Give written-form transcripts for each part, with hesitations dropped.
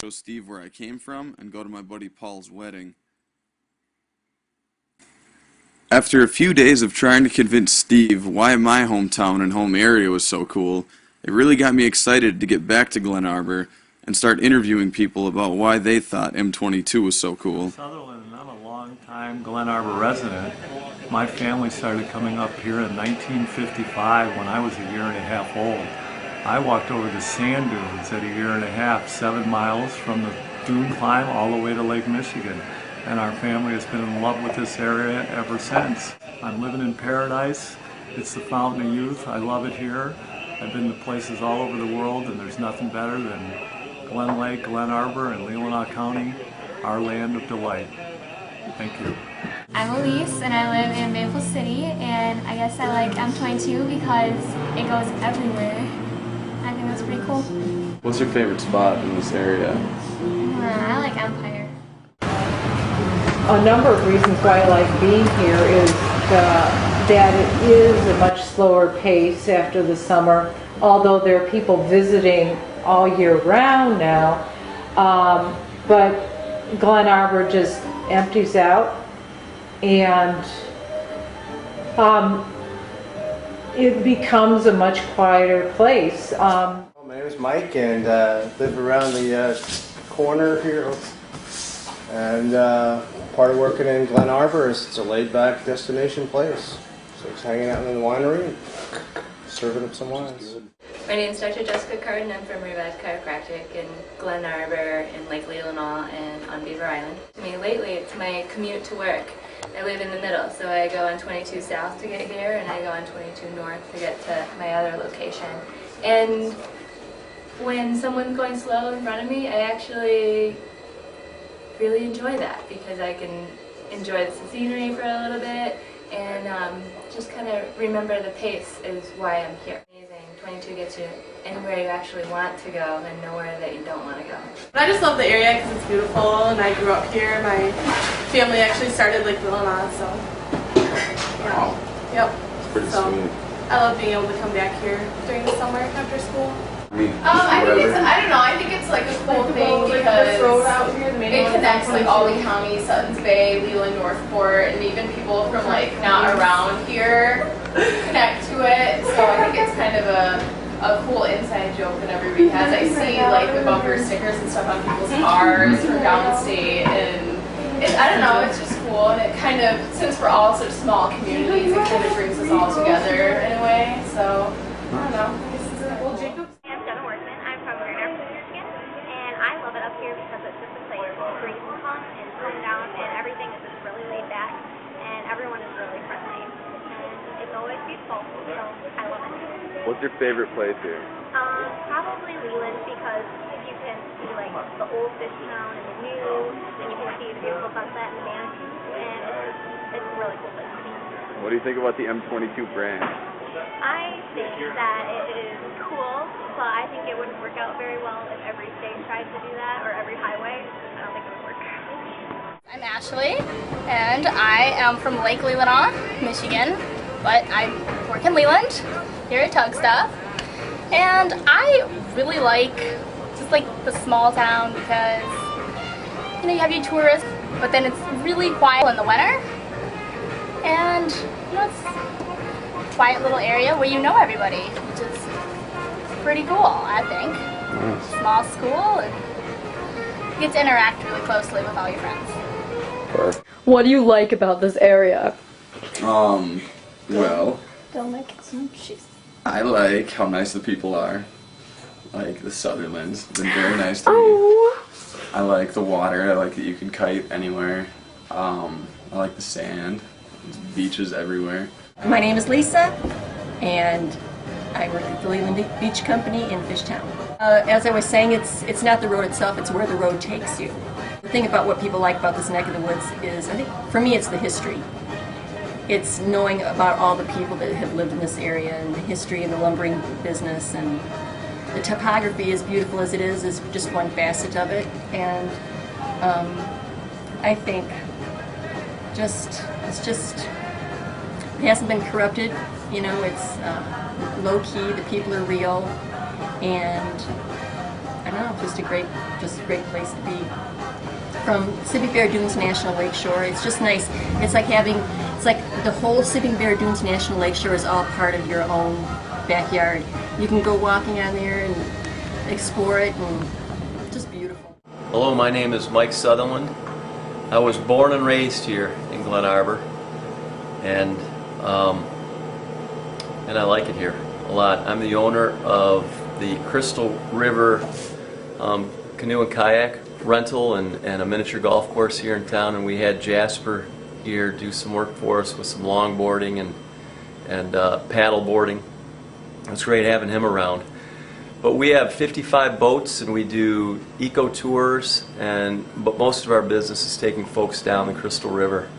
Show Steve where I came from and go to my buddy Paul's wedding. After a few days of trying to convince Steve why my hometown and home area was so cool, it really got me excited to get back to Glen Arbor and start interviewing people about why they thought M22 was so cool. Sutherland, and I'm a long-time Glen Arbor resident. My family started coming up here in 1955 when I was a year and a half old. I walked over the sand dunes at a year and a half, 7 miles from the dune climb all the way to Lake Michigan. And our family has been in love with this area ever since. I'm living in paradise. It's the fountain of youth. I love it here. I've been to places all over the world, and there's nothing better than Glen Lake, Glen Arbor, and Leelanau County, our land of delight. Thank you. I'm Elise, and I live in Maple City, and I guess I like M22 because it goes everywhere. I think that's pretty cool. What's your favorite spot in this area? I like Empire. A number of reasons why I like being here is that it is a much slower pace after the summer, although there are people visiting all year round now. But Glen Arbor just empties out, and it becomes a much quieter place. My name is Mike, and live around the corner here. And part of working in Glen Arbor is it's a laid-back destination place. So it's hanging out in the winery and serving up some wines. My name is Dr. Jessica Carden. I'm from Revive Chiropractic in Glen Arbor, in Lake Leelanau, and on Beaver Island. To me, lately, it's my commute to work. I live in the middle, so I go on 22 South to get here, and I go on 22 North to get to my other location. And when someone's going slow in front of me, I actually really enjoy that because I can enjoy the scenery for a little bit and just kind of remember the pace is why I'm here. Amazing. 22 gets you anywhere you actually want to go and nowhere that you don't want to go. I just love the area because it's beautiful, and I grew up here. My family actually started Lake Leelanau, so yeah. Wow. Yep. It's pretty so sweet. I love being able to come back here during the summer after school. I think it's, I don't know, I think it's like a cool thing because it connects like Albany County, Suttons Bay, Leland, Northport, and even people from like not around here connect to it. So I think it's kind of a cool inside joke that everybody has. I see like the bumper stickers and stuff on people's cars from downstate, and I don't know, it's just cool. And it kind of, since we're all such small communities, it kind of brings us all together in a way. So I don't know. Well, Jacob. I love it up here because it's just a place where you can come and calm down, and everything is just really laid back, and everyone is really friendly, and it's always peaceful, so I love it. What's your favorite place here? Probably Leland, because you can see like the old fish town and the new, and you can see the beautiful sunset and the Manatee, and it's a really cool place to be. What do you think about the M22 brand? I think that it is cool, but I think it wouldn't work out very well if every state tried to do that, or every highway. I don't think it would work. I'm Ashley, and I am from Lake Leelanau, Michigan, but I work in Leland, here at Tug Stuff, and I really like just like the small town because, you know, you have your tourists, but then it's really quiet in the winter, and, you know, it's quiet little area where you know everybody, which is pretty cool, I think. Nice. Small school, and you get to interact really closely with all your friends. Perfect. What do you like about this area? Well, Don't make some cheese. I like how nice the people are. Like the Sutherlands, been very nice to Oh. me. I like the water. I like that you can kite anywhere. I like the sand. There's beaches everywhere. My name is Lisa, and I work at the Leland Beach Company in Fishtown. As I was saying, it's not the road itself, it's where the road takes you. The thing about what people like about this neck of the woods is, I think, for me, it's the history. It's knowing about all the people that have lived in this area, and the history and the lumbering business, and the topography, as beautiful as it is just one facet of it. And I think it hasn't been corrupted, you know, it's low-key, the people are real, and I don't know, just a great place to be. From Sipping Bear Dunes National Lakeshore, it's just nice. It's like the whole Sipping Bear Dunes National Lakeshore is all part of your own backyard. You can go walking on there and explore it, and just beautiful. Hello, my name is Mike Sutherland. I was born and raised here in Glen Arbor, and I like it here a lot. I'm the owner of the Crystal River canoe and kayak rental and a miniature golf course here in town, and we had Jasper here do some work for us with some longboarding and paddle boarding. It's great having him around. But we have 55 boats, and we do eco tours, but most of our business is taking folks down the Crystal River.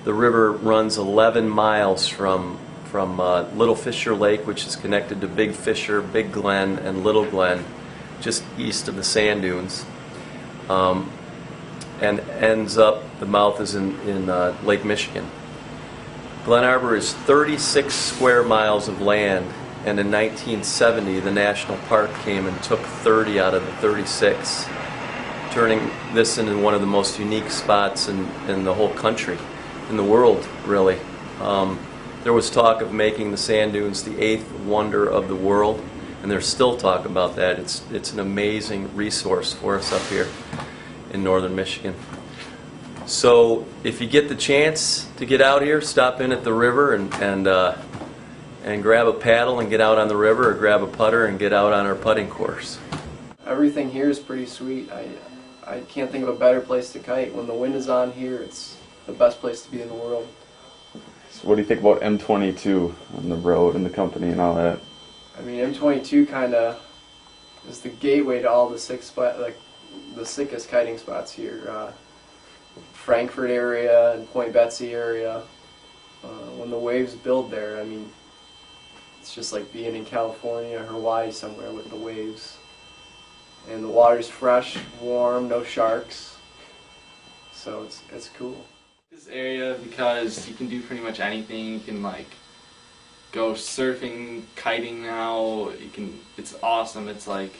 The river runs 11 miles from Little Fisher Lake, which is connected to Big Fisher, Big Glen, and Little Glen, just east of the sand dunes, and ends up, the mouth is in Lake Michigan. Glen Arbor is 36 square miles of land, and in 1970 the National Park came and took 30 out of the 36, turning this into one of the most unique spots in the whole country, in the world, really. There was talk of making the sand dunes the 8th wonder of the world, and there's still talk about that. It's an amazing resource for us up here in northern Michigan. So if you get the chance to get out here, stop in at the river and grab a paddle and get out on the river, or grab a putter and get out on our putting course. Everything here is pretty sweet. I can't think of a better place to kite. When the wind is on here, it's the best place to be in the world. So what do you think about M22 on the road and the company and all that? I mean, M22 kind of is the gateway to all the the sickest kiting spots here. Frankfurt area and Point Betsy area. When the waves build there, I mean, it's just like being in California or Hawaii somewhere with the waves. And the water's fresh, warm, no sharks. So it's cool. This area, because you can do pretty much anything. You can like go surfing, kiting now. It's awesome. It's like,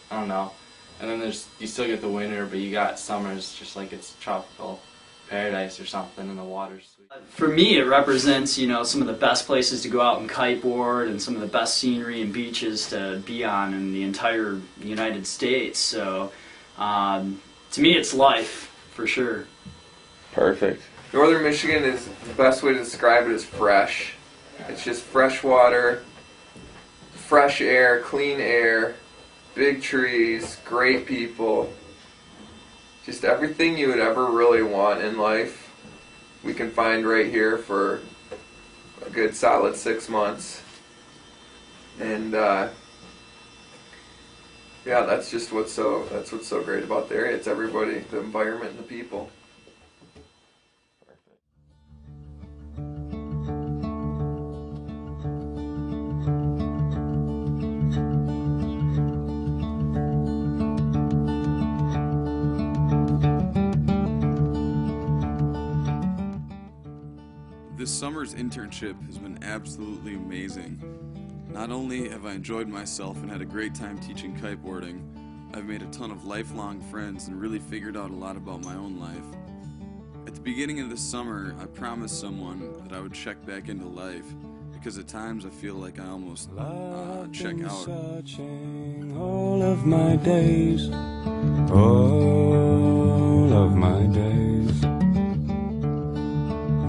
I don't know. And then you still get the winter, but you got summers just like it's tropical paradise or something, and the water's sweet. For me, it represents, you know, some of the best places to go out and kiteboard and some of the best scenery and beaches to be on in the entire United States. So, to me, it's life, for sure. Perfect. Northern Michigan is, the best way to describe it is fresh. It's just fresh water, fresh air, clean air, big trees, great people. Just everything you would ever really want in life, we can find right here for a good solid 6 months. And yeah, that's what's so great about the area. It's everybody, the environment, and the people. This summer's internship has been absolutely amazing. Not only have I enjoyed myself and had a great time teaching kiteboarding, I've made a ton of lifelong friends and really figured out a lot about my own life. At the beginning of this summer, I promised someone that I would check back into life, because at times I feel like I almost check out. All of my days, all of my days.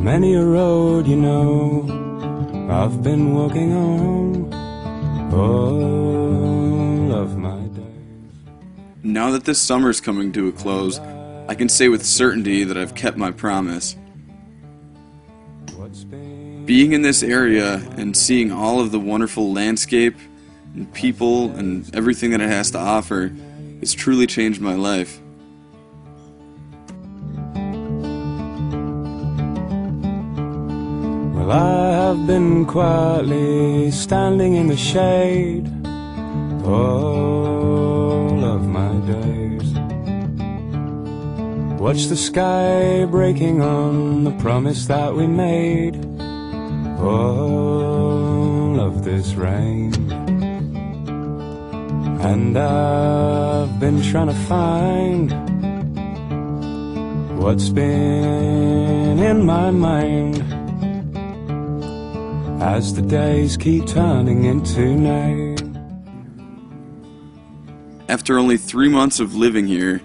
Many a road, you know, I've been walking on all of my days. Now that this summer's coming to a close, I can say with certainty that I've kept my promise. Being in this area and seeing all of the wonderful landscape and people and everything that it has to offer has truly changed my life. Well, I have been quietly standing in the shade all of my days. Watch the sky breaking on the promise that we made. All of this rain, And I've been trying to find what's been in my mind as the days keep turning into night. After only 3 months of living here,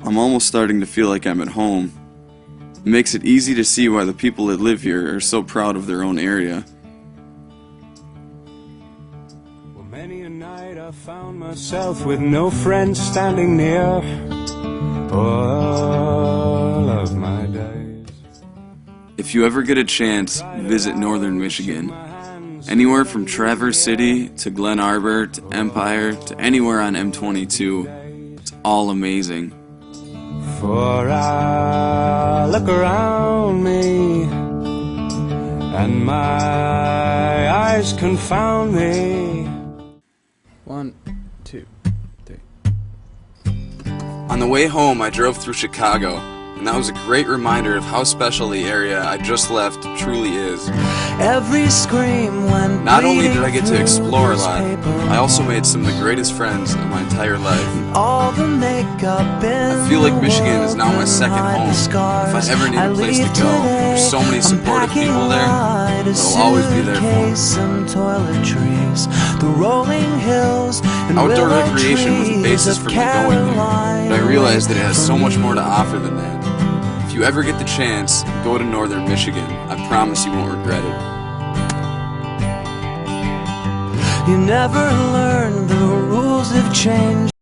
I'm almost starting to feel like I'm at home. It makes it easy to see why the people that live here are so proud of their own area. Well, many a night I found myself with no friends standing near all of my days. If you ever get a chance, visit Northern Michigan. Anywhere from Traverse City to Glen Arbor to Empire to anywhere on M22. It's all amazing. For I look around me and my eyes confound me. 1, 2, 3. On the way home, I drove through Chicago, and that was a great reminder of how special the area I just left truly is. Every scream went. Not only did I get to explore a lot, I also made some of the greatest friends of my entire life. All the makeup in I feel like Michigan is now my second home. If I ever need a place to go, there's so many supportive people there that'll always be there for me. The rolling hills and outdoor recreation was the basis for me going there, but I realized that it has so much more to offer than that. If you ever get the chance, go to Northern Michigan. I promise you won't regret it. You never learn, the rules have changed.